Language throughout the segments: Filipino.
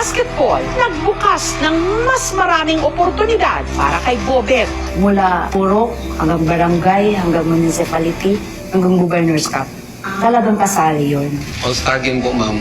basketball, nagbukas ng mas maraming oportunidad para kay Bobet. Mula purok hanggang barangay, hanggang municipality, hanggang governor's cup. Talagang kasali yun. All-Star game po, ma'am.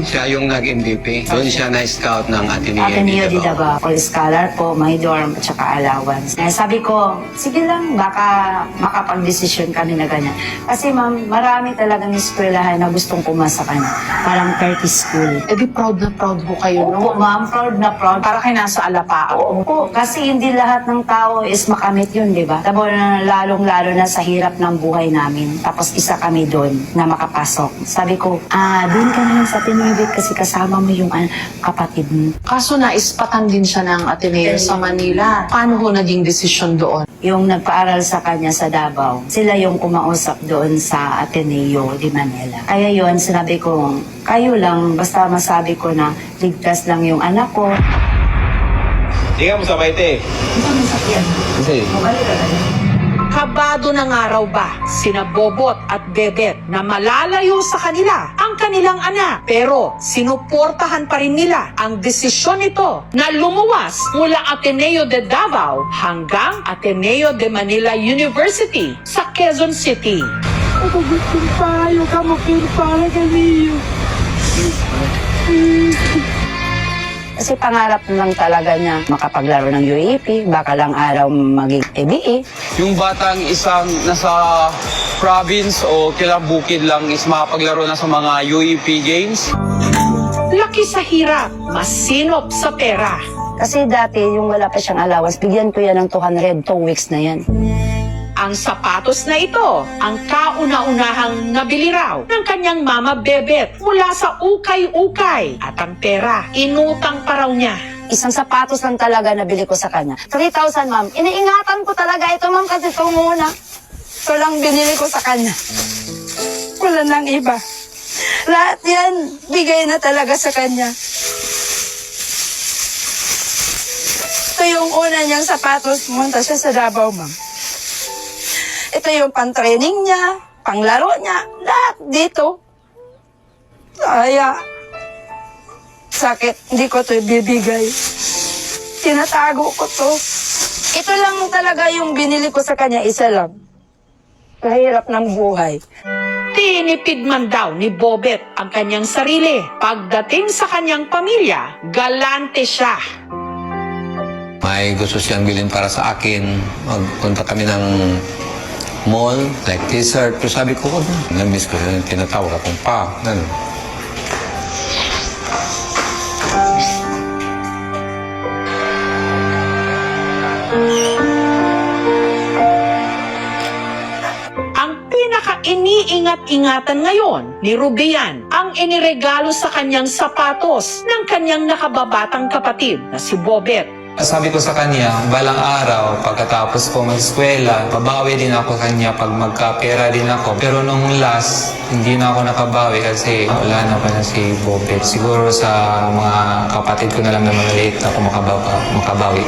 Siya yung nag-MVP. Doon siya na-scout ng Ateneo di Davao. All scholar po, may dorm at saka allowance. Sabi ko, sige lang, baka makapag-desisyon kami na ganyan. Kasi ma'am, marami talagang eskwelahan na gustong pumasa ka na. Parang 30 school. Eh di proud na proud po kayo, Opo, no? ma'am, proud na proud. Para kayo nasa alapao. Opo, kasi hindi lahat ng tao is makamit yun, di ba? Tapos lalong-lalo na sa hirap ng buhay namin. Tapos isa kami doon na makapasok. Sabi ko, doon ka na lang sa Tinibit kasi kasama mo yung kapatid mo. Kaso naispatan din siya ng Ateneo sa Manila. Paano ho naging desisyon doon? Yung nagpaaral sa kanya sa Davao, sila yung kumausap doon sa Ateneo de Manila. Kaya yun, sinabi ko, kayo lang, basta masabi ko na ligtas lang yung anak ko. Hindi ka mo sabay, te. Kasi, Kabado ng araw ba sina Bobot at Bebet na malalayo sa kanila ang kanilang anak? Pero sinuportahan pa rin nila ang desisyon nito na lumuwas mula Ateneo de Davao hanggang Ateneo de Manila University sa Quezon City. Kasi pangarap lang talaga niya makapaglaro ng UAP, baka lang araw maging ABA. Yung batang isang nasa province o kilabukid lang is makapaglaro na sa mga UEP games. Laki sa hirap, masinop sa pera. Kasi dati, yung wala pa siyang allowance, bigyan ko yan ng 200, 2 weeks na yan. Ang sapatos na ito, ang kauna-unahang nabili raw ng kanyang mama Bebet mula sa ukay-ukay. At ang pera, inutang pa raw niya. Isang sapatos lang talaga nabili ko sa kanya. 3,000, ma'am. Iniingatan ko talaga ito, ma'am, kasi ito muna. Ito lang binili ko sa kanya. Wala nang iba. Lahat yan, bigay na talaga sa kanya. Ito yung una niyang sapatos, pumunta siya sa Davao, ma'am. Ito yung pang-training niya, panglaro niya, lahat dito. Kaya, sakit, hindi ko ito ibibigay. Tinatago ko to. Ito lang talaga yung binili ko sa kanya, isa lang. Kahirap ng buhay. Tinipid man daw ni Bobet ang kanyang sarili. Pagdating sa kanyang pamilya, galante siya. May gusto siyang bilhin para sa akin. Magpunta kami ng mall, like t-shirt. Pero sabi ko, na-miss ko yun. Tinatawag akong pa. Ganun. Ang pinaka-iniingat-ingatan ngayon ni Rubian ang iniregalo sa kanyang sapatos ng kanyang nakababatang kapatid na si Bobet. Sabi ko sa kanya, balang araw, pagkatapos ko mag-eskwela, babawi din ako kanya pag magkapera din ako. Pero nung last, hindi na ako nakabawi kasi wala na pa na si Bobet. Siguro sa mga kapatid ko na lang na maliliit ako makabawi.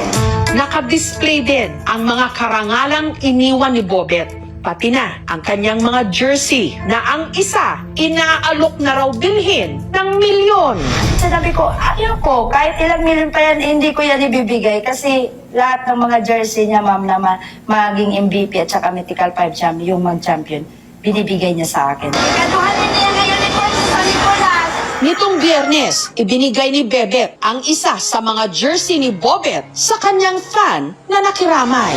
Naka-display din ang mga karangalang iniwan ni Bobet. Pati na ang kanyang mga jersey na ang isa inaalok na raw bilhin ng milyon. Sabi ko, ayoko, kahit ilang milyon pa yan, hindi ko yan ibibigay kasi lahat ng mga jersey niya, ma'am, na maging MVP at saka Mythical 5 champion, yung mag-champion, binibigay niya sa akin. Kaduhanin niya ngayon ni Nicolas. Nitong Biyernes, ibinigay ni Bebet ang isa sa mga jersey ni Bobet sa kanyang fan na nakiramay.